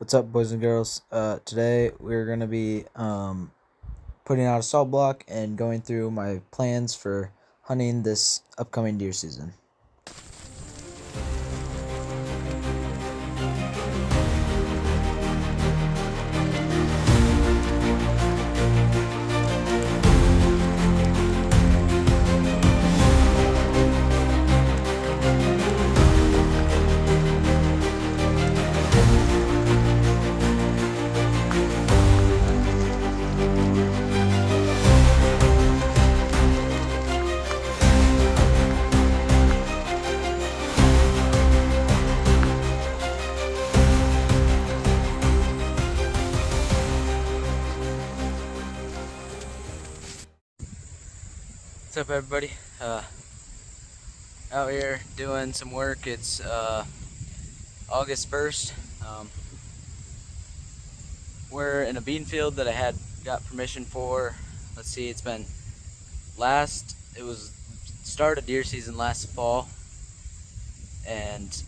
What's up, boys and girls? Today we're going to be putting out a salt block and going through my plans for hunting this upcoming deer season. What's up, everybody? Out here doing some work. It's August 1st. We're in a bean field that I got permission for. Let's see, it was start of deer season last fall, and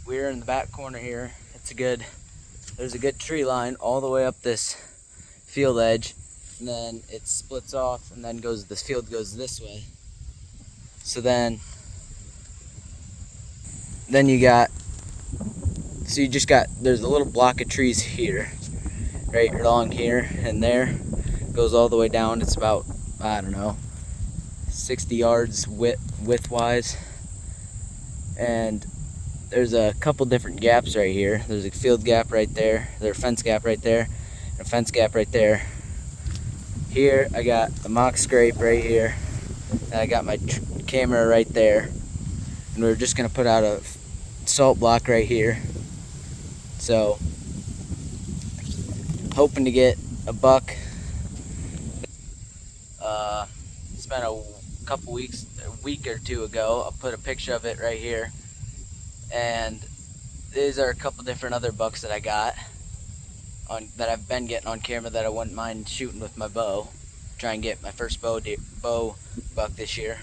we're in the back corner here. There's a good tree line all the way up this field edge, and then it splits off, and then this field goes this way. So then there's a little block of trees here, right along here, and there goes all the way down. It's about, I don't know, 60 yards width-wise, and there's a couple different gaps right here. There's a field gap right there, there's a fence gap right there, and a fence gap right there. Here I got the mock scrape right here, and I got my camera right there, and we're just gonna put out a salt block right here. So hoping to get a buck. Spent a week or two ago. I'll put a picture of it right here, and these are a couple different other bucks that I got that I've been getting on camera that I wouldn't mind shooting with my bow. Try and get my first bow buck this year.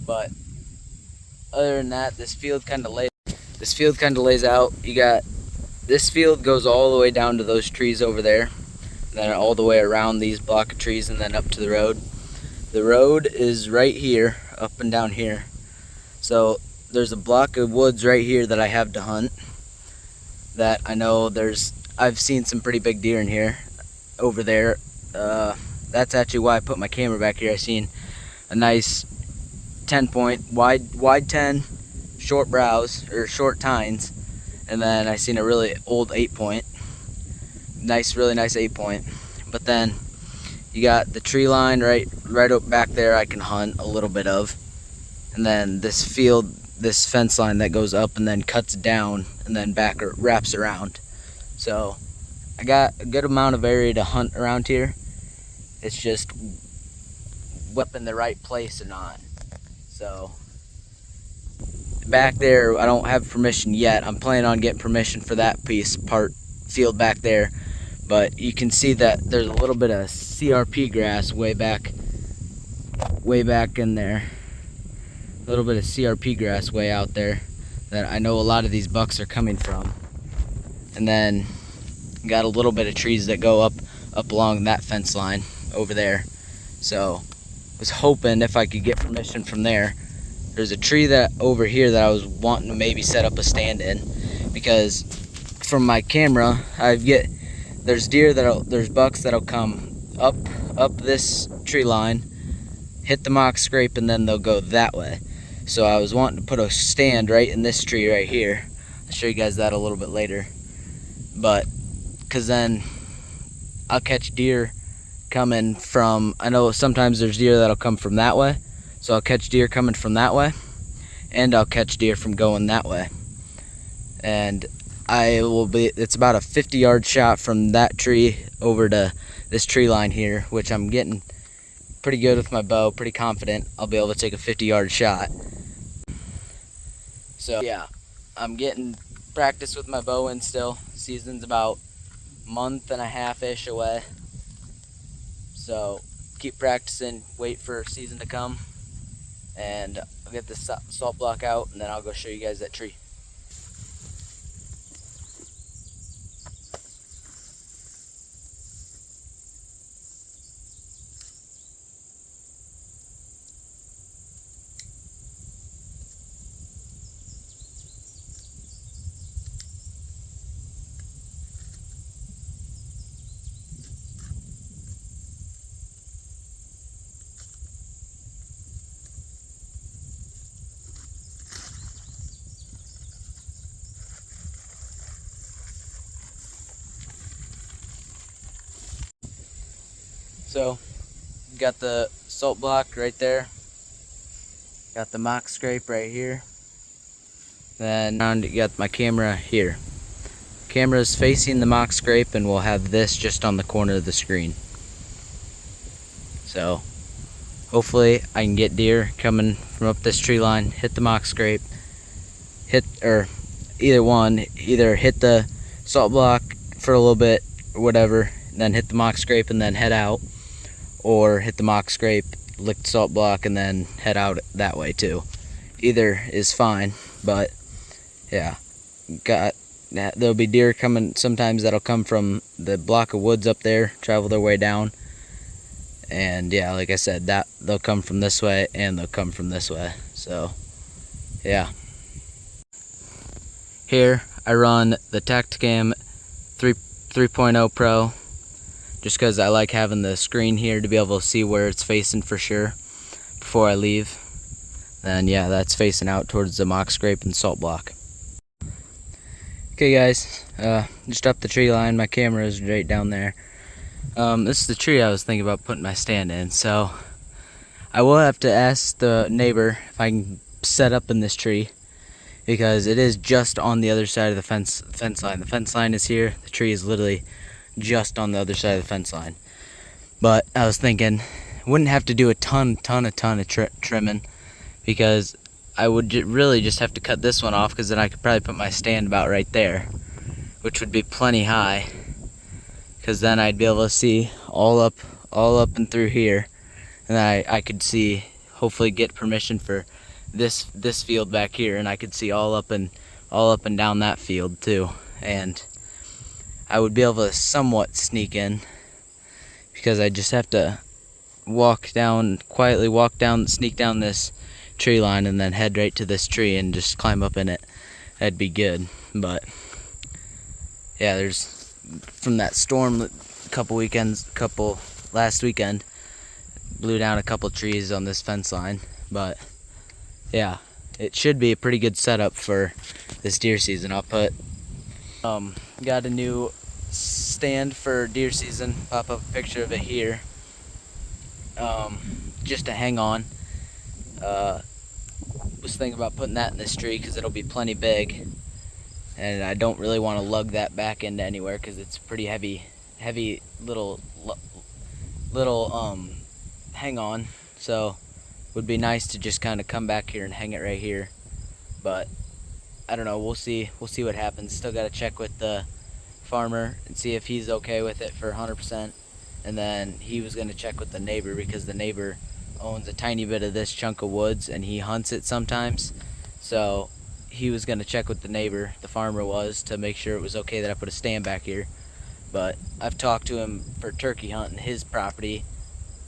But other than that, this field kind of lays out. You got this field goes all the way down to those trees over there, and then all the way around these block of trees, and then up to the road. The road is right here, up and down here. So there's a block of woods right here that I have to hunt, that I know I've seen some pretty big deer in here. Over there, that's actually why I put my camera back here. I seen a nice 10-point, wide 10, short brows, or short tines, and then I seen a really old 8-point. Really nice 8-point. But then you got the tree line right up back there I can hunt a little bit of. And then this fence line that goes up and then cuts down and then back or wraps around. So I got a good amount of area to hunt around here. It's just in the right place or not. So back there, I don't have permission yet. I'm planning on getting permission for that field back there. But you can see that there's a little bit of CRP grass way back in there. A little bit of CRP grass way out there that I know a lot of these bucks are coming from. And then got a little bit of trees that go up along that fence line over there. So was hoping if I could get permission from there. There's a tree that over here that I was wanting to maybe set up a stand in, because from my camera there's bucks that'll come up this tree line, hit the mock scrape, and then they'll go that way. So I was wanting to put a stand right in this tree right here. I'll show you guys that a little bit later. But because then I'll catch deer coming from, I know sometimes there's deer that'll come from that way, so I'll catch deer coming from that way, and I'll catch deer from going that way. And it's about a 50-yard shot from that tree over to this tree line here, which I'm getting pretty good with my bow, pretty confident I'll be able to take a 50-yard shot. So yeah, I'm getting practice with my bow in still. Season's about a month and a half-ish away. So keep practicing, wait for season to come, and I'll get this salt block out, and then I'll go show you guys that tree. So got the salt block right there, got the mock scrape right here, then you got my camera here. Camera's facing the mock scrape, and we'll have this just on the corner of the screen. So hopefully I can get deer coming from up this tree line, hit the mock scrape, either hit the salt block for a little bit or whatever, then hit the mock scrape and then head out, or hit the mock scrape, lick the salt block, and then head out that way too. Either is fine, but yeah, there'll be deer coming sometimes that'll come from the block of woods up there, travel their way down, and yeah, like I said, that they'll come from this way and they'll come from this way. So yeah, here I run the Tactacam 3.0 Pro just because I like having the screen here to be able to see where it's facing for sure before I leave. Then yeah, that's facing out towards the mock scrape and salt block. Okay guys, just up the tree line, my camera is right down there. This is the tree I was thinking about putting my stand in, so I will have to ask the neighbor if I can set up in this tree, because it is just on the other side of the fence line. The fence line is here, the tree is literally just on the other side of the fence line. But I was thinking, wouldn't have to do a ton of trimming, because I would really just have to cut this one off, because then I could probably put my stand about right there, which would be plenty high, because then I'd be able to see all up and through here, and then I could see, hopefully get permission for this field back here, and I could see all up and down that field too, and I would be able to somewhat sneak in, because I just have to quietly walk down, sneak down this tree line, and then head right to this tree and just climb up in it. That'd be good. But yeah, there's from that storm last weekend, blew down a couple trees on this fence line. But yeah, it should be a pretty good setup for this deer season. I'll put got a new stand for deer season, pop up a picture of it here, just to hang on. Was thinking about putting that in this tree because it'll be plenty big, and I don't really want to lug that back into anywhere because it's pretty heavy little hang on. So would be nice to just kind of come back here and hang it right here, but I don't know, we'll see what happens. Still got to check with the farmer and see if he's okay with it for 100%, and then he was going to check with the neighbor, because the neighbor owns a tiny bit of this chunk of woods and he hunts it sometimes. So he was going to check with the neighbor, the farmer was, to make sure it was okay that I put a stand back here. But I've talked to him for turkey hunting his property,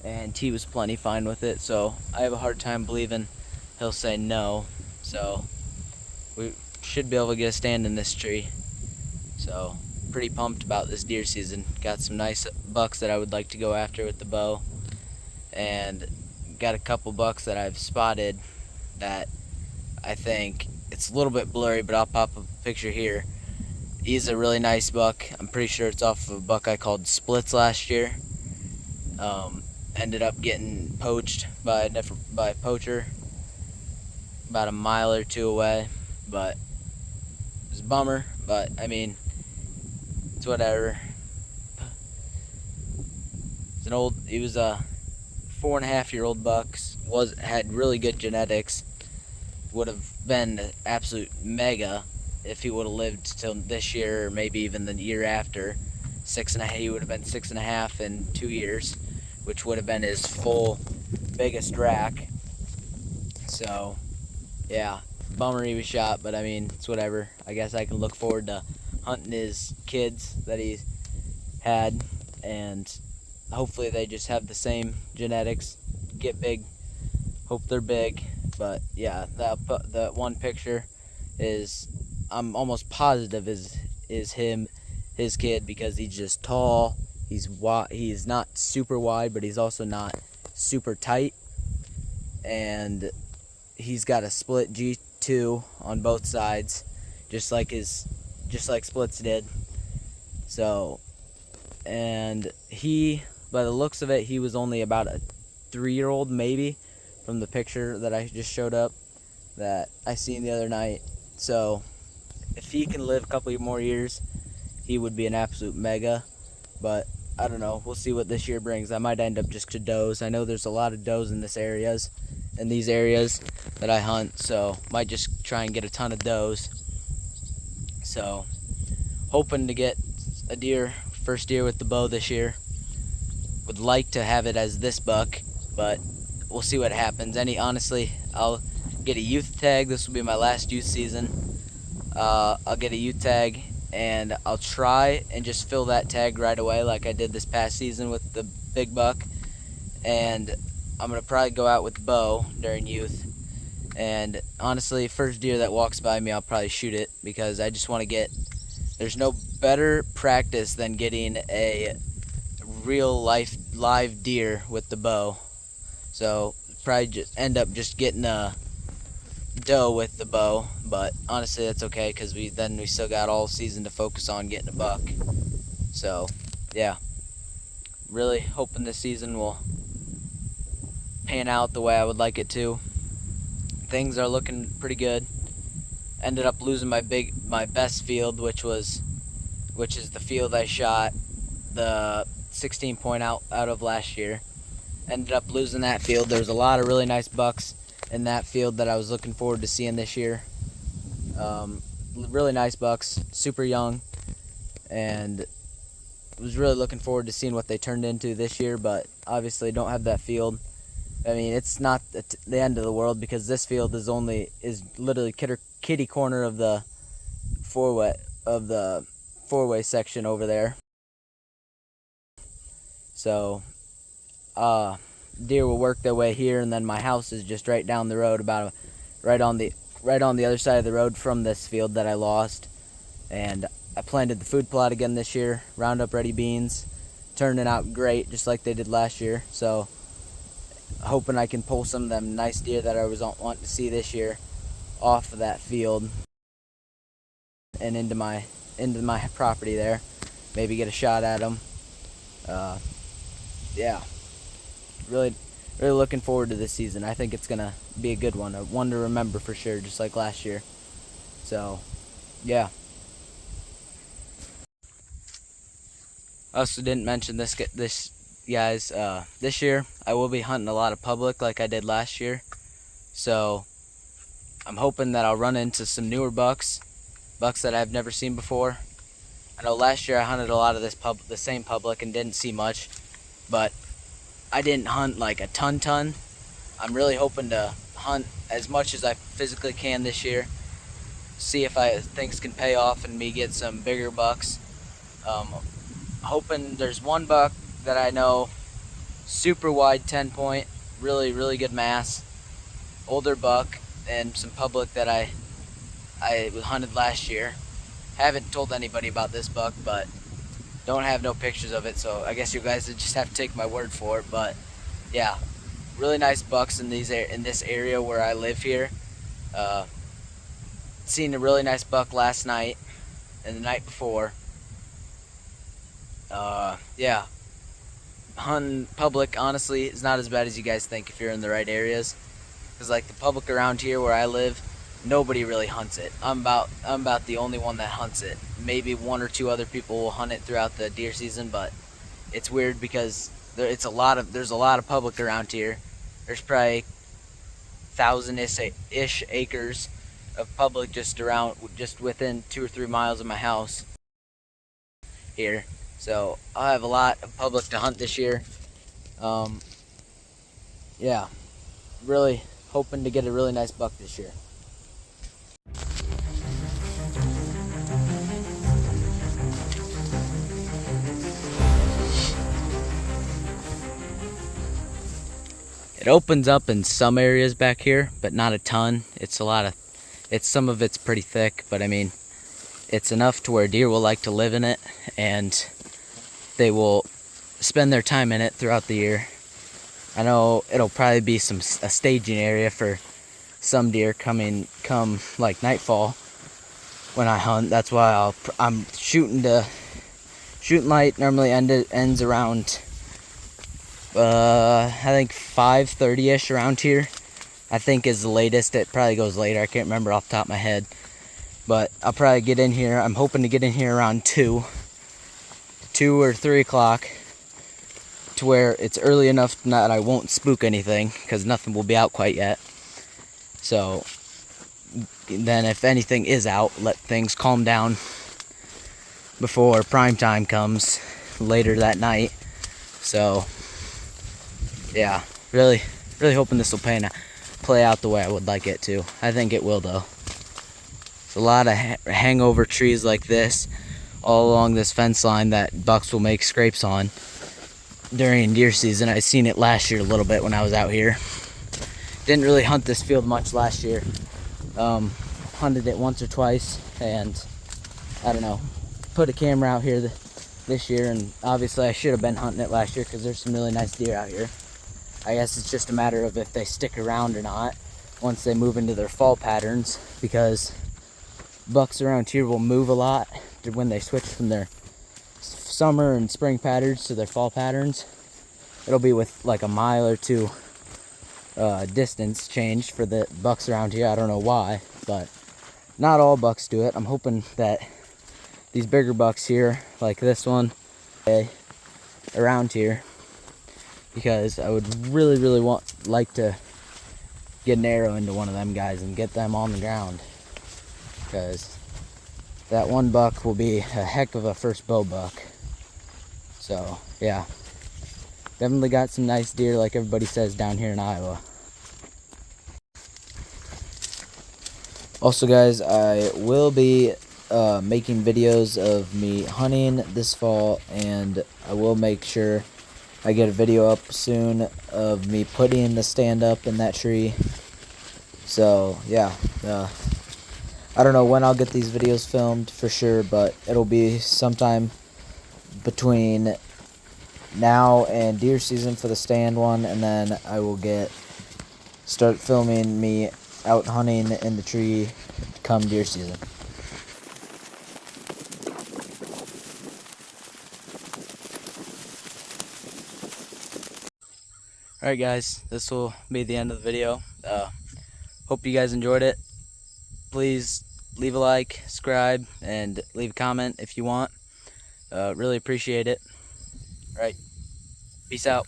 and he was plenty fine with it, so I have a hard time believing he'll say no. So we should be able to get a stand in this tree. So pretty pumped about this deer season. Got some nice bucks that I would like to go after with the bow, and got a couple bucks that I've spotted that I think it's a little bit blurry, but I'll pop a picture here. He's a really nice buck. I'm pretty sure it's off of a buck I called Splits last year. Ended up getting poached by a poacher about a mile or two away, but it was a bummer. But I mean, it's whatever. He was a 4.5-year-old buck, had really good genetics, would have been an absolute mega if he would have lived till this year, or maybe even the year after. He would have been 6.5 in 2 years, which would have been his full biggest rack. So yeah, bummer he was shot, but I mean, it's whatever. I guess I can look forward to hunting his kids that he had, and hopefully they just have the same genetics, get big, hope they're big. But yeah, the one picture is, I'm almost positive is his kid, because he's just tall, he's not super wide, but he's also not super tight, and he's got a split G2 on both sides, just like Splits did. So, and he, by the looks of it, he was only about a 3-year-old maybe, from the picture that I just showed up that I seen the other night. So if he can live a couple more years, he would be an absolute mega. But I don't know. We'll see what this year brings. I might end up just to does. I know there's a lot of does in these areas that I hunt, so might just try and get a ton of does. So hoping to get a deer, first deer with the bow this year. Would like to have it as this buck, but we'll see what happens. Honestly, I'll get a youth tag. This will be my last youth season. I'll get a youth tag, and I'll try and just fill that tag right away like I did this past season with the big buck. And I'm going to probably go out with bow during youth. And honestly, first deer that walks by me, I'll probably shoot it, because I just want to get, there's no better practice than getting a real life live deer with the bow. So probably just end up just getting a doe with the bow, but honestly that's okay, because we still got all season to focus on getting a buck. So yeah, really hoping this season will pan out the way I would like it to. Things are looking pretty good. Ended up losing my best field, which is the field I shot the 16 point out of last year. Ended up losing that field. There's a lot of really nice bucks in that field that I was looking forward to seeing this year. Really nice bucks, super young, and was really looking forward to seeing what they turned into this year, but obviously don't have that field. I mean, it's not the end of the world, because this field is literally kitty corner of the four-way section over there. So deer will work their way here, and then my house is just right down the road, right on the other side of the road from this field that I lost. And I planted the food plot again this year, Roundup Ready beans, turning out great just like they did last year. So hoping I can pull some of them nice deer that I was wanting to see this year off of that field and into my property there. Maybe get a shot at them. Yeah, really looking forward to this season. I think it's gonna be a good one to remember for sure, just like last year. So yeah. I also didn't mention this guys, this year I will be hunting a lot of public like I did last year. So I'm hoping that I'll run into some newer bucks that I've never seen before. I know last year I hunted a lot of the same public and didn't see much, but I didn't hunt like a ton. I'm really hoping to hunt as much as I physically can this year. See if things can pay off and me get some bigger bucks. Hoping there's one buck that I know, super wide 10 point, really good mass, older buck, and some public that I hunted last year. Haven't told anybody about this buck, but don't have no pictures of it, so I guess you guys just have to take my word for it. But yeah, really nice bucks in this area where I live here. Seen a really nice buck last night and the night before. Yeah, hunting public honestly is not as bad as you guys think if you're in the right areas, because like the public around here where I live, nobody really hunts it. I'm about the only one that hunts it. Maybe one or two other people will hunt it throughout the deer season, but it's weird because there's a lot of public around here. There's probably 1,000-ish acres of public just within 2 or 3 miles of my house here. So I'll have a lot of public to hunt this year. Yeah, really hoping to get a really nice buck this year. It opens up in some areas back here, but not a ton. Some of it's pretty thick, but I mean, it's enough to where deer will like to live in it, and they will spend their time in it throughout the year. I know it'll probably be a staging area for some deer come like nightfall when I hunt. That's why I'm shooting light. Normally ends around I think 5:30ish around here. I think is the latest. It probably goes later. I can't remember off the top of my head. But I'll probably get in here. I'm hoping to get in here around 2 or 3 o'clock, to where it's early enough that I won't spook anything, because nothing will be out quite yet. So then if anything is out, let things calm down before prime time comes later that night. So yeah, really hoping this will play out the way I would like it to. I think it will, though. There's a lot of hangover trees like this all along this fence line that bucks will make scrapes on during deer season. I seen it last year a little bit when I was out here. Didn't really hunt this field much last year. Hunted it once or twice, and I don't know, put a camera out here this year, and obviously I should have been hunting it last year because there's some really nice deer out here. I guess it's just a matter of if they stick around or not once they move into their fall patterns, because bucks around here will move a lot when they switch from their summer and spring patterns to their fall patterns. It'll be with like a mile or two distance change for the bucks around here. I don't know why, but not all bucks do it. I'm hoping that these bigger bucks here, like this one, around here, because I would really like to get an arrow into one of them guys and get them on the ground, because that one buck will be a heck of a first bow buck. So yeah, definitely got some nice deer like everybody says down here in Iowa. Also guys, I will be making videos of me hunting this fall, and I will make sure I get a video up soon of me putting the stand up in that tree. So yeah, I don't know when I'll get these videos filmed for sure, but it'll be sometime between now and deer season for the stand one, and then I will start filming me out hunting in the tree come deer season. Alright guys, this will be the end of the video. Hope you guys enjoyed it. Please leave a like, subscribe, and leave a comment if you want. Really appreciate it. Alright, peace out.